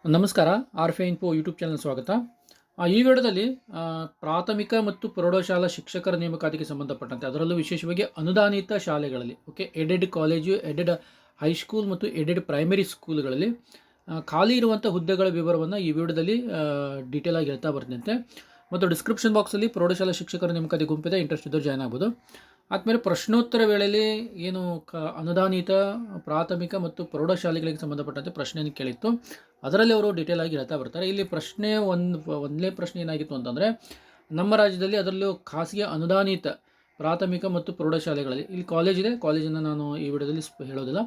ನಮಸ್ಕಾರ. ಆರ್ಫೆ info YouTube channel ಸ್ವಾಗತ. ಈ ವಿಡಿಯೋದಲ್ಲಿ ಪ್ರಾಥಮಿಕ ಮತ್ತು ಪ್ರೌಢಶಾಲಾ ಶಿಕ್ಷಕರ ನೇಮಕಾತಿಗೆ ಸಂಬಂಧಪಟ್ಟಂತೆ, ಅದರಲ್ಲೂ ವಿಶೇಷವಾಗಿ ಅನುದಾನಿತ ಶಾಲೆಗಳಲ್ಲಿ, ಎಡೆಡ್ ಕಾಲೇಜು, ಎಡೆಡ್ ಹೈಸ್ಕೂಲ್ ಮತ್ತು ಎಡೆಡ್ ಪ್ರೈಮರಿ ಸ್ಕೂಲ್ಗಳಲ್ಲಿ ಖಾಲಿ ಇರುವಂಥ ಹುದ್ದೆಗಳ ವಿವರವನ್ನು ಈ ವಿಡಿಯೋದಲ್ಲಿ ಡೀಟೇಲ್ ಆಗಿ ಹೇಳ್ತಾ ಬರ್ತಿದ್ದಂತೆ. ಮತ್ತು ಡಿಸ್ಕ್ರಿಪ್ಷನ್ ಬಾಕ್ಸಲ್ಲಿ ಪ್ರೌಢಶಾಲಾ ಶಿಕ್ಷಕರ ನೇಮಕಾತಿ ಗುಂಪಿದೆ, ಇಂಟ್ರೆಸ್ಟ್ ಇದ್ದವ್ರು ಜಾಯ್ನ್ ಆಗ್ಬೋದು. ಆದಮೇಲೆ ಪ್ರಶ್ನೋತ್ತರ ವೇಳೆಯಲ್ಲಿ ಏನು ಅನುದಾನಿತ ಪ್ರಾಥಮಿಕ ಮತ್ತು ಪ್ರೌಢಶಾಲೆಗಳಿಗೆ ಸಂಬಂಧಪಟ್ಟಂತೆ ಪ್ರಶ್ನೆಯನ್ನು ಕೇಳಿತ್ತು, ಅದರಲ್ಲಿ ಅವರು ಡೀಟೇಲ್ ಆಗಿ ಹೇಳ್ತಾ ಬರ್ತಾರೆ. ಇಲ್ಲಿ ಪ್ರಶ್ನೆ ಒಂದನೇ ಪ್ರಶ್ನೆ ಏನಾಗಿತ್ತು ಅಂತಂದರೆ, ನಮ್ಮ ರಾಜ್ಯದಲ್ಲಿ ಅದರಲ್ಲೂ ಖಾಸಗಿ ಅನುದಾನಿತ ಪ್ರಾಥಮಿಕ ಮತ್ತು ಪ್ರೌಢಶಾಲೆಗಳಲ್ಲಿ, ಇಲ್ಲಿ ಕಾಲೇಜ್ ಇದೆ, ಕಾಲೇಜನ್ನು ನಾನು ಈ ವಿಡಿಯೋದಲ್ಲಿ ಹೇಳೋದಿಲ್ಲ.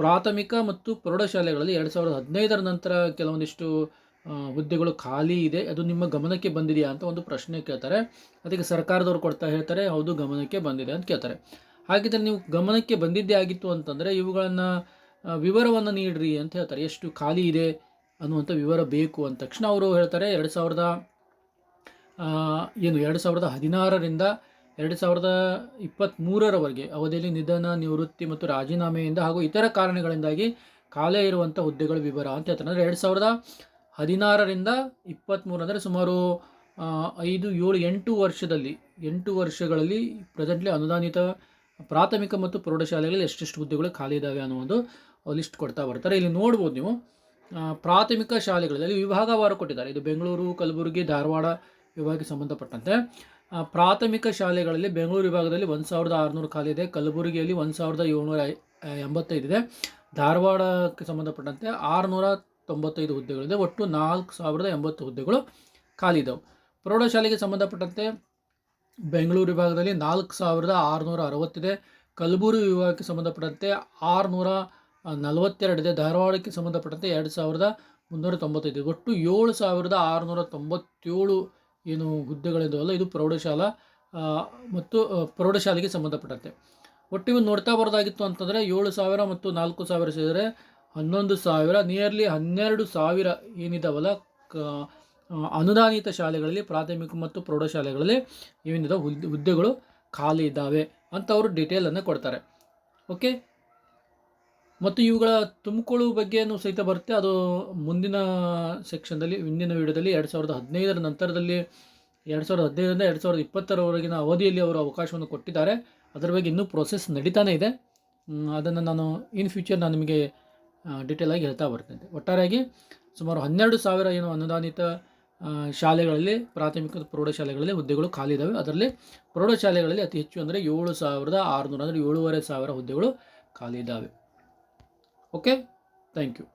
ಪ್ರಾಥಮಿಕ ಮತ್ತು ಪ್ರೌಢಶಾಲೆಗಳಲ್ಲಿ 2015 ನಂತರ ಕೆಲವೊಂದಿಷ್ಟು ಹುದ್ದೆಗಳು ಖಾಲಿ ಇದೆ, ಅದು ನಿಮ್ಮ ಗಮನಕ್ಕೆ ಬಂದಿದೆಯಾ ಅಂತ ಒಂದು ಪ್ರಶ್ನೆ ಕೇಳ್ತಾರೆ. ಅದಕ್ಕೆ ಸರ್ಕಾರದವ್ರು ಹೇಳ್ತಾರೆ, ಹೌದು ಗಮನಕ್ಕೆ ಬಂದಿದೆ ಅಂತ ಕೇಳ್ತಾರೆ. ಹಾಗಿದ್ದರೆ ನೀವು ಗಮನಕ್ಕೆ ಬಂದಿದ್ದೇ ಆಗಿತ್ತು ಅಂತಂದರೆ ಇವುಗಳನ್ನು ವಿವರವನ್ನು ನೀಡ್ರಿ ಅಂತ ಹೇಳ್ತಾರೆ. ಎಷ್ಟು ಖಾಲಿ ಇದೆ ಅನ್ನುವಂಥ ವಿವರ ಬೇಕು ಅಂದ ತಕ್ಷಣ ಅವರು ಹೇಳ್ತಾರೆ 2016ರಿಂದ 2023ರವರೆಗೆ ಅವಧಿಯಲ್ಲಿ ನಿಧನ, ನಿವೃತ್ತಿ ಮತ್ತು ರಾಜೀನಾಮೆಯಿಂದ ಹಾಗೂ ಇತರ ಕಾರಣಗಳಿಂದಾಗಿ ಖಾಲಿ ಇರುವಂಥ ಹುದ್ದೆಗಳ ವಿವರ ಅಂತ ಹೇಳ್ತಾರೆ. ಅಂದರೆ 2016ರಿಂದ 23 ಅಂದರೆ ಸುಮಾರು 8 ವರ್ಷಗಳಲ್ಲಿ ಪ್ರೆಸೆಂಟ್ಲಿ ಅನುದಾನಿತ ಪ್ರಾಥಮಿಕ ಮತ್ತು ಪ್ರೌಢಶಾಲೆಗಳಲ್ಲಿ ಎಷ್ಟೆಷ್ಟು ಹುದ್ದೆಗಳು ಖಾಲಿ ಇದ್ದಾವೆ ಅನ್ನೋ ಲಿಸ್ಟ್ ಕೊಡ್ತಾ ಬರ್ತಾರೆ. ಇಲ್ಲಿ ನೋಡ್ಬೋದು ನೀವು, ಪ್ರಾಥಮಿಕ ಶಾಲೆಗಳಲ್ಲಿ ವಿಭಾಗವಾರು ಕೊಟ್ಟಿದ್ದಾರೆ. ಇದು ಬೆಂಗಳೂರು, ಕಲಬುರಗಿ, ಧಾರವಾಡ ವಿಭಾಗಕ್ಕೆ ಸಂಬಂಧಪಟ್ಟಂತೆ ಪ್ರಾಥಮಿಕ ಶಾಲೆಗಳಲ್ಲಿ ಬೆಂಗಳೂರು ವಿಭಾಗದಲ್ಲಿ 1600 ಖಾಲಿ ಇದೆ, ಕಲಬುರಗಿಯಲ್ಲಿ 1785 ಇದೆ, ಧಾರವಾಡಕ್ಕೆ ಸಂಬಂಧಪಟ್ಟಂತೆ 695 ಹುದ್ದೆಗಳಿದೆ, ಒಟ್ಟು 4080 ಹುದ್ದೆಗಳು ಖಾಲಿ ಇದ್ದಾವೆ. ಪ್ರೌಢಶಾಲೆಗೆ ಸಂಬಂಧಪಟ್ಟಂತೆ ಬೆಂಗಳೂರು ವಿಭಾಗದಲ್ಲಿ 4660 ಇದೆ, ಕಲಬುರಗಿ ವಿಭಾಗಕ್ಕೆ ಸಂಬಂಧಪಟ್ಟಂತೆ 642 ಇದೆ, ಧಾರವಾಡಕ್ಕೆ ಸಂಬಂಧಪಟ್ಟಂತೆ 2395, ಒಟ್ಟು 7697 ಏನು ಹುದ್ದೆಗಳಿದ್ದಾವಲ್ಲ, ಇದು ಪ್ರೌಢಶಾಲಾ ಮತ್ತು ಪ್ರೌಢಶಾಲೆಗೆ ಸಂಬಂಧಪಟ್ಟಂತೆ. ಒಟ್ಟು ಇವು ನೋಡ್ತಾ ಬರೋದಾಗಿತ್ತು ಅಂತಂದರೆ 7000 ಮತ್ತು 4000 ಸೇರಿದರೆ 11,000, ನಿಯರ್ಲಿ 12,000 ಏನಿದಾವಲ್ಲ ಅನುದಾನಿತ ಶಾಲೆಗಳಲ್ಲಿ, ಪ್ರಾಥಮಿಕ ಮತ್ತು ಪ್ರೌಢಶಾಲೆಗಳಲ್ಲಿ ಏನಿದಾವೆ ಹುದ್ದೆಗಳು ಖಾಲಿ ಇದ್ದಾವೆ ಅಂತ ಅವರು ಡೀಟೇಲನ್ನು ಕೊಡ್ತಾರೆ. ಓಕೆ, ಮತ್ತು ಇವುಗಳ ತುಮಕೂರು ಬಗ್ಗೆಯೂ ಸಹಿತ ಬರುತ್ತೆ, ಅದು ಮುಂದಿನ ಸೆಕ್ಷನ್ದಲ್ಲಿ, ಮುಂದಿನ ವಿಡಿಯೋದಲ್ಲಿ 2015 ನಂತರದಲ್ಲಿ 2015ರಿಂದ 2020ರವರೆಗಿನ ಅವಧಿಯಲ್ಲಿ ಅವರು ಅವಕಾಶವನ್ನು ಕೊಟ್ಟಿದ್ದಾರೆ. ಅದರ ಬಗ್ಗೆ ಇನ್ನೂ ಪ್ರೋಸೆಸ್ ನಡೀತಾನೆ ಇದೆ. ಅದನ್ನು ನಾನು ಇನ್ ಫ್ಯೂಚರ್ ನಾನು ನಿಮಗೆ ಡೀಟೇಲ್ ಆಗಿ ಹೇಳ್ತಾ ಬರ್ತೇನೆ. ಒಟ್ಟಾರೆಯಾಗಿ ಸುಮಾರು 12,000 ಏನು ಅನುದಾನಿತ ಶಾಲೆಗಳಲ್ಲಿ, ಪ್ರಾಥಮಿಕ ಪ್ರೌಢಶಾಲೆಗಳಲ್ಲಿ ಹುದ್ದೆಗಳು ಖಾಲಿ ಇದ್ದಾವೆ. ಅದರಲ್ಲಿ ಪ್ರೌಢಶಾಲೆಗಳಲ್ಲಿ ಅತಿ ಹೆಚ್ಚು ಅಂದರೆ 7600 ಅಂದರೆ 7,500 ಹುದ್ದೆಗಳು ಖಾಲಿ ಇದ್ದಾವೆ. Okay, thank you.